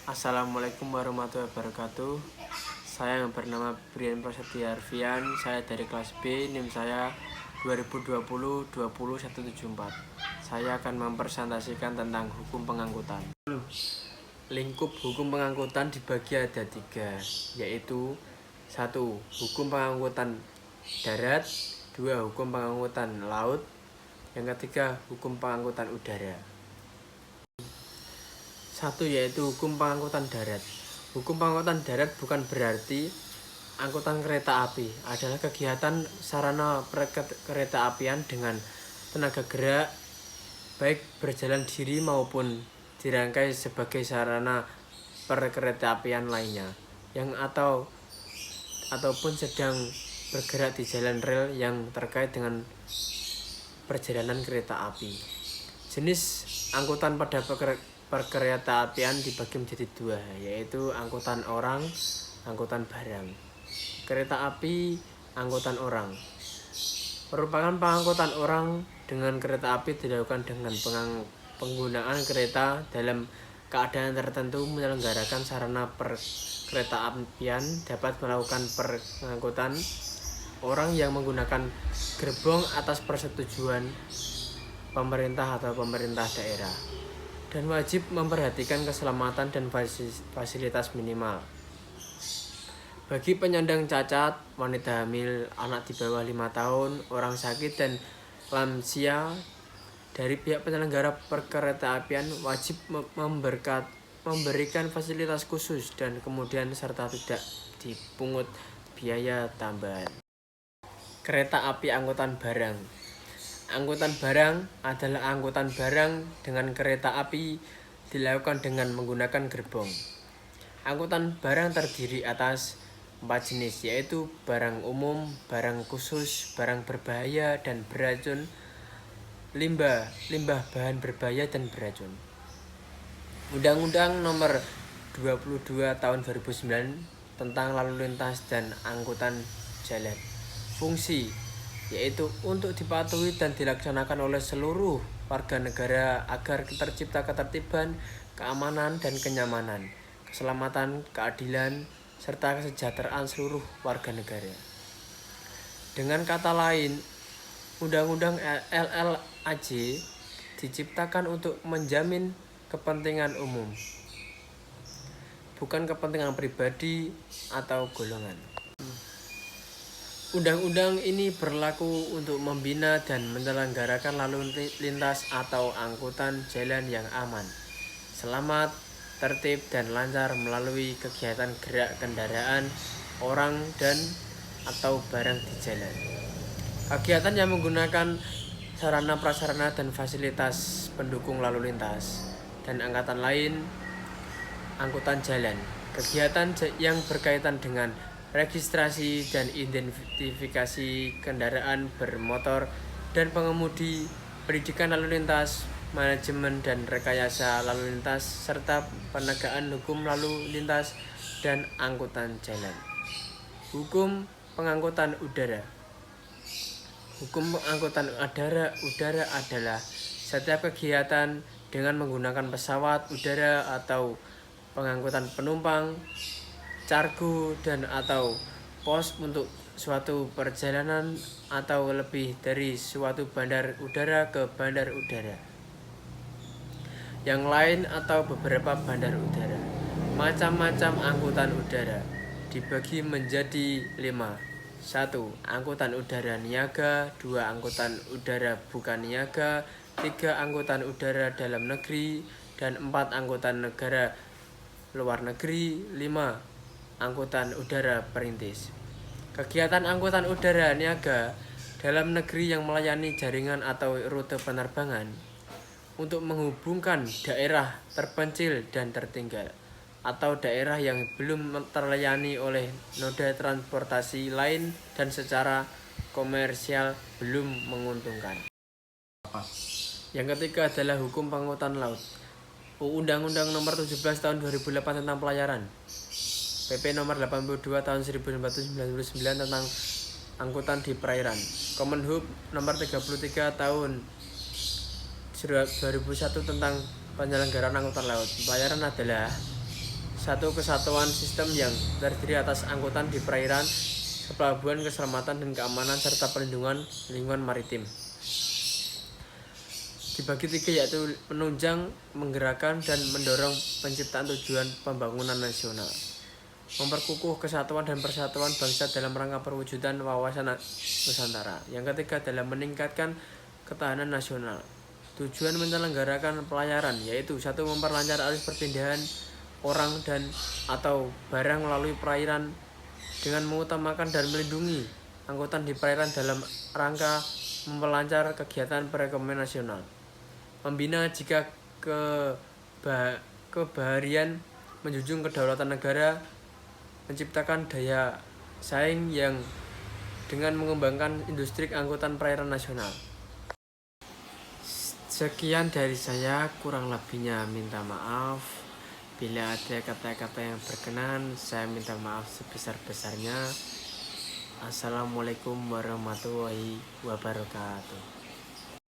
Assalamualaikum warahmatullahi wabarakatuh. Saya yang bernama Brian Prasetya Arfian. Saya dari kelas B, NIM saya 2020-20174. Saya akan mempresentasikan tentang hukum pengangkutan. Lingkup hukum pengangkutan dibagi ada 3, yaitu 1. Hukum pengangkutan darat, 2. Hukum pengangkutan laut, yang ketiga hukum pengangkutan udara. 1. Yaitu hukum pengangkutan darat. Hukum pengangkutan darat bukan berarti angkutan kereta api adalah kegiatan sarana perkereta apian dengan tenaga gerak, baik berjalan diri maupun dirangkai sebagai sarana perkereta apian lainnya, yang ataupun sedang bergerak di jalan rel yang terkait dengan perjalanan kereta api. Jenis angkutan pada perkereta apian dibagi menjadi 2, yaitu angkutan orang, angkutan barang. Kereta api angkutan orang merupakan pengangkutan orang dengan kereta api dilakukan dengan penggunaan kereta dalam keadaan tertentu. Menyelenggarakan sarana perkereta apian dapat melakukan pengangkutan orang yang menggunakan gerbong atas persetujuan pemerintah atau pemerintah daerah, dan wajib memperhatikan keselamatan dan fasilitas minimal. Bagi penyandang cacat, wanita hamil, anak di bawah 5 tahun, orang sakit, dan lansia, dari pihak penyelenggara perkereta apian wajib memberikan fasilitas khusus dan kemudian serta tidak dipungut biaya tambahan. Kereta api angkutan barang. Angkutan barang adalah angkutan barang dengan kereta api dilakukan dengan menggunakan gerbong. Angkutan barang terdiri atas 4 jenis, yaitu barang umum, barang khusus, barang berbahaya dan beracun, limbah bahan berbahaya dan beracun. Undang-Undang Nomor 22 Tahun 2009 tentang lalu lintas dan angkutan jalan. Fungsi yaitu untuk dipatuhi dan dilaksanakan oleh seluruh warga negara agar tercipta ketertiban, keamanan dan kenyamanan, keselamatan, keadilan, serta kesejahteraan seluruh warga negara. Dengan kata lain, Undang-Undang LLAJ diciptakan untuk menjamin kepentingan umum, bukan kepentingan pribadi atau golongan. Undang-undang ini berlaku untuk membina dan menyelenggarakan lalu lintas atau angkutan jalan yang aman, selamat, tertib, dan lancar melalui kegiatan gerak kendaraan, orang, dan atau barang di jalan. Kegiatan yang menggunakan sarana prasarana dan fasilitas pendukung lalu lintas, dan angkatan lain angkutan jalan. Kegiatan yang berkaitan dengan registrasi dan identifikasi kendaraan bermotor dan pengemudi, pendidikan lalu lintas, manajemen dan rekayasa lalu lintas, serta penegakan hukum lalu lintas dan angkutan jalan. Hukum pengangkutan udara. Hukum pengangkutan udara adalah setiap kegiatan dengan menggunakan pesawat udara atau pengangkutan penumpang, kargo, dan atau pos untuk suatu perjalanan atau lebih dari suatu bandar udara ke bandar udara yang lain atau beberapa bandar udara. Macam-macam angkutan udara dibagi menjadi 5. 1. Angkutan udara niaga. 2. Angkutan udara bukan niaga. 3. Angkutan udara dalam negeri. Dan 4. Angkutan negara luar negeri. 5. Angkutan udara perintis. Kegiatan angkutan udara niaga dalam negeri yang melayani jaringan atau rute penerbangan untuk menghubungkan daerah terpencil dan tertinggal atau daerah yang belum terlayani oleh moda transportasi lain dan secara komersial belum menguntungkan. Yang ketiga adalah hukum pengangkutan laut. Undang-Undang Nomor 17 Tahun 2008 tentang pelayaran, PP Nomor 82 Tahun 1999 tentang angkutan di perairan, Kemenhub Nomor 33 Tahun 2001 tentang penyelenggaraan angkutan laut. Pelayaran adalah satu kesatuan sistem yang terdiri atas angkutan di perairan, pelabuhan, keselamatan dan keamanan, serta perlindungan lingkungan maritim. Dibagi tiga, yaitu menunjang, menggerakkan, dan mendorong penciptaan tujuan pembangunan nasional, memperkukuh kesatuan dan persatuan bangsa dalam rangka perwujudan wawasan Nusantara. Yang ketiga adalah meningkatkan ketahanan nasional. Tujuan menyelenggarakan pelayaran, yaitu satu, memperlancar arus perpindahan orang dan atau barang melalui perairan dengan mengutamakan dan melindungi angkutan di perairan dalam rangka memperlancar kegiatan perekonomian nasional. Membina jika kebaharian, menjunjung kedaulatan negara, menciptakan daya saing yang dengan mengembangkan industri angkutan perairan nasional. Sekian dari saya, kurang lebihnya minta maaf. Bila ada kata-kata yang berkenan, saya minta maaf sebesar-besarnya. Assalamualaikum warahmatullahi wabarakatuh.